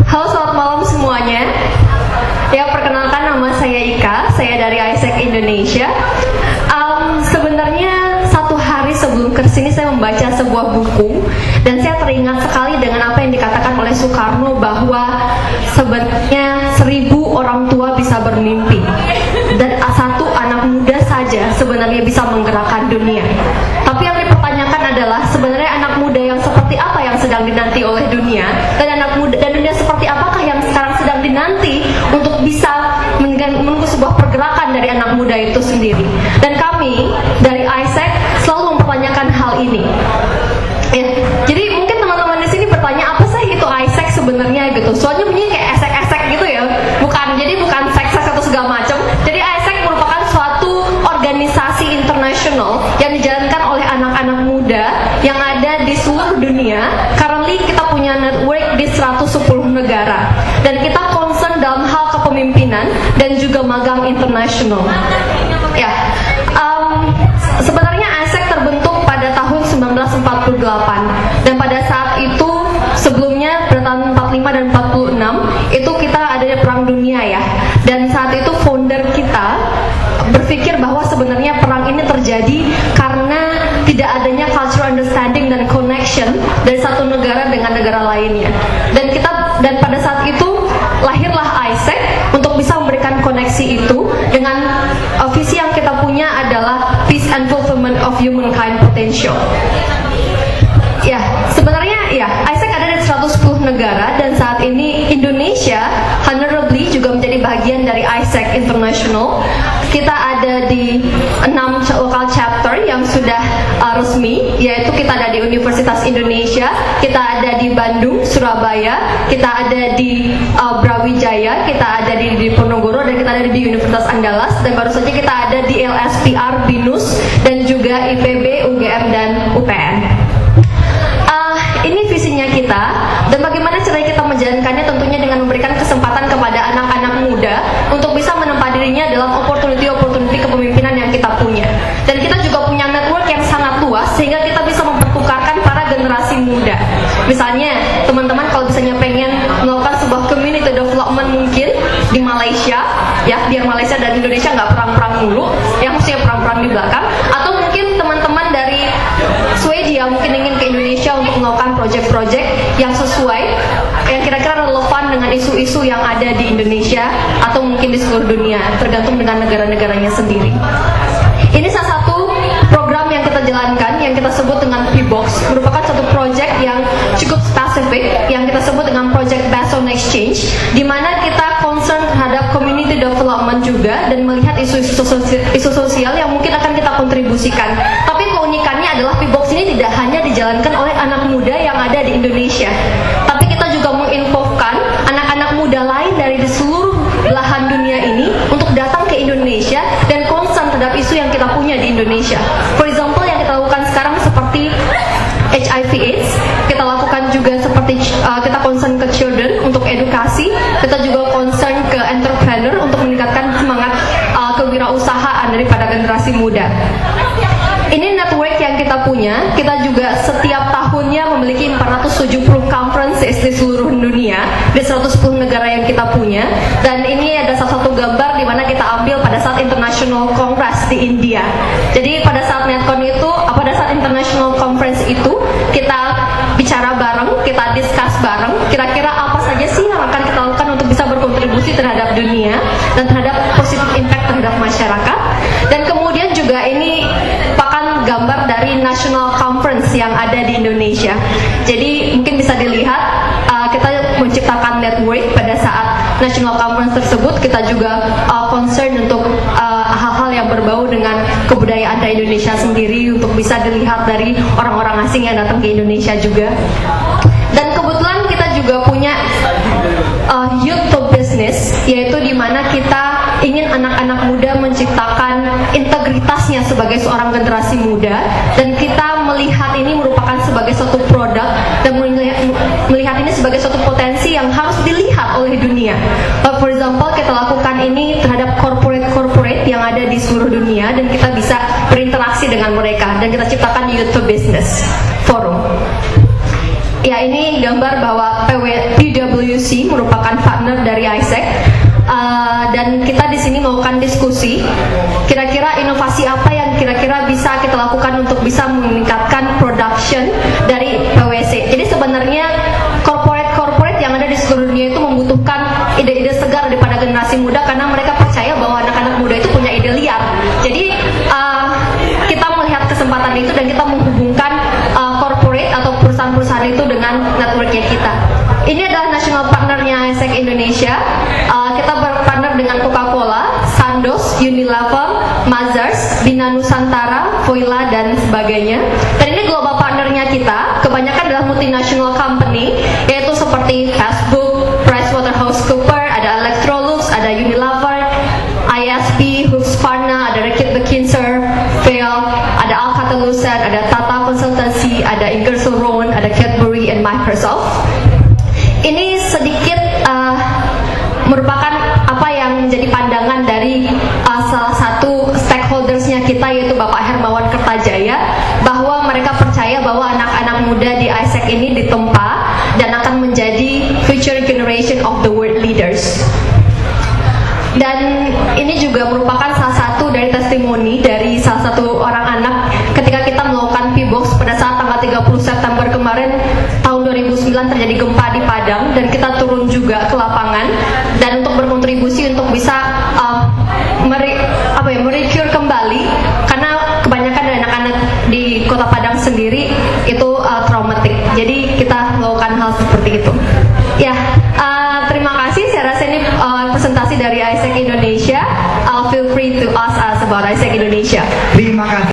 Halo, selamat malam semuanya. Ya, perkenalkan nama saya Ika, saya dari ISEC Indonesia. Sebenarnya satu hari sebelum kesini saya membaca sebuah buku dan saya teringat sekali dengan apa yang dikatakan oleh Soekarno bahwa sebenarnya 1000 orang tua bisa bermimpi dan satu anak muda saja sebenarnya bisa menggerakkan dunia. Tapi yang dipertanyakan adalah sebenarnya anak muda yang seperti apa yang sedang dinanti oleh dunia, dan anak muda dan dunia seperti apakah yang sekarang sedang dinanti untuk bisa menunggu sebuah pergerakan dari anak muda itu sendiri. Dan kami dari ISEC selalu mempertanyakan hal ini. Ya, jadi mungkin teman-teman di sini bertanya apa sih itu ISEC sebenarnya gitu. Soalnya bunyinya kayak esek-esek gitu ya. Bukan seks atau segala macam. Jadi ISEC merupakan suatu organisasi internasional yang dijalankan oleh anak-anak muda yang ada di seluruh dunia. Currently kita punya network di 110 negara dan kita concern dalam hal kepemimpinan dan juga magang internasional. Ya, sebenarnya ISEC terbentuk pada tahun 1948 dan pada saat itu sebelumnya pada tahun 45 dan 46 itu kita ada perang dunia ya, dan saat itu founder kita berpikir bahwa sebenarnya perang ini terjadi karena tidak adanya cultural understanding dan connection dari satu negara dengan negara lainnya, dan pada saat itu lahirlah ISEC untuk bisa memberikan koneksi itu dengan visi yang kita punya adalah peace and fulfillment of humankind potential. Ya, sebenarnya ya, ISEC ada di 110 negara dan saat ini Indonesia honorably juga menjadi bagian dari ISEC International. Kita ada di 6 lokal chapter yang sudah resmi, yaitu kita ada di Universitas Indonesia, kita ada di Bandung, Surabaya, kita ada di Brawijaya, kita ada di Diponegoro, dan kita ada di Universitas Andalas, dan baru saja kita ada di LSPR, BINUS, dan juga IPB, UGM, dan UPN. Ini visinya kita, dan bagaimana caranya kita menjalankannya tentunya dengan memberikan kesempatan kepada anak-anak muda untuk bisa menempa dirinya dalam opportunity kepemimpinan yang kita punya. Dan kita juga punya network yang sangat luas sehingga kita bisa mempertukarkan para generasi muda. Misalnya, teman-teman kalau misalnya pengen melakukan sebuah community development mungkin di Malaysia, ya, biar Malaysia dan Indonesia nggak perang-perang dulu, yang mestinya perang-perang di belakang, atau mungkin teman-teman dari Swedia mungkin ingin ke Indonesia untuk melakukan project-project yang sesuai, yang kira-kira relevan dengan isu-isu yang ada di Indonesia atau mungkin di seluruh dunia, tergantung dengan negara-negaranya sendiri. Ini salah satu program yang kita jalankan yang kita sebut dengan P-Box, merupakan satu project yang cukup spesifik yang kita sebut dengan Project Based on Exchange, di mana kita concern terhadap community development juga dan melihat isu-isu sosial yang mungkin akan kita kontribusikan. Tapi keunikannya adalah P-Box ini tidak hanya dijalankan oleh anak muda yang ada di Indonesia, tapi kita juga menginfokan anak-anak muda lain dari di seluruh belahan dunia ini untuk datang ke Indonesia dan concern terhadap isu yang kita punya di Indonesia. For example, yang kita lakukan sekarang seperti HIV/AIDS, kita lakukan juga seperti kita concern ke children untuk edukasi, kita juga concern ke entrepreneur untuk meningkatkan semangat kewirausahaan daripada generasi muda. Ini network yang kita punya, kita juga setiap tahunnya memiliki 470 conferences di seluruh dunia, di 110 negara yang kita punya, dan ini ada salah satu gambar di mana kita ambil pada saat International Congress di India. Jadi pada saat NetCon itu, pada saat International Conference itu, kita bicara bareng, kita discuss bareng, kira-kira apa saja sih yang akan kita lakukan untuk bisa berkontribusi terhadap dunia dan terhadap positive impact terhadap masyarakat. Dan kemudian juga ini gambar dari National Conference yang ada di Indonesia. Jadi mungkin bisa dilihat kita menciptakan network pada saat National Conference tersebut. Kita juga concern untuk hal-hal yang berbau dengan kebudayaan dari Indonesia sendiri untuk bisa dilihat dari orang-orang asing yang datang ke Indonesia juga. Dan kebetulan kita juga punya Youth to Business, yaitu di mana kita ingin anak-anak muda menciptakan integritasnya sebagai seorang generasi muda, dan kita melihat ini merupakan sebagai suatu produk dan melihat ini sebagai suatu potensi yang harus dilihat oleh dunia. For example, kita lakukan ini terhadap corporate yang ada di seluruh dunia dan kita bisa berinteraksi dengan mereka, dan kita ciptakan Youth to Business Forum. Ya, ini gambar bahwa PwC Kontribusi merupakan partner dari ISEC. Dan kita di sini melakukan diskusi kira-kira inovasi apa yang kira-kira bisa kita lakukan untuk bisa meningkatkan production dari PwC. Jadi sebenarnya corporate yang ada di seluruh dunia itu membutuhkan ide-ide segar daripada generasi muda, karena mereka percaya bahwa anak-anak muda itu punya ide liar. Jadi kita melihat kesempatan itu dan kita menghubungkan corporate atau perusahaan-perusahaan itu dengan networknya kita. Ini adalah national partnernya ISEC Indonesia. Kita berpartner dengan Coca-Cola, Sandoz, Unilever, Mazars, Bina Nusantara, Voila, dan sebagainya. Dan ini global partnernya kita, kebanyakan adalah multinational company, yaitu seperti Facebook, PricewaterhouseCoopers, ada Electrolux, ada Unilever, ISP, Husqvarna, ada Reckitt Benckiser, Vail, ada Alcatel-Lucent, ada Tata Consultancy, ada Ingersoll Rand, ada Cadbury, and Microsoft. Ini sedikit merupakan apa yang menjadi pandangan dari salah satu stakeholdersnya kita, yaitu Bapak Hermawan Kertajaya, bahwa mereka percaya bahwa anak-anak muda di ISEC ini ditempa dan akan menjadi future generation of the world leaders. Dan ini juga merupakan salah satu dari testimoni dari salah satu orang anak ketika kita melakukan P-Box pada saat tanggal 30 September kemarin tahun 2009 terjadi gempa di Padang, dan kita turun juga ke lapangan dan untuk berkontribusi untuk bisa merecure kembali, karena kebanyakan dari anak-anak di Kota Padang sendiri itu traumatik. Jadi kita melakukan hal seperti itu. Ya, terima kasih. Saya rasa ini presentasi dari ISEC Indonesia. Feel free to ask us about ISEC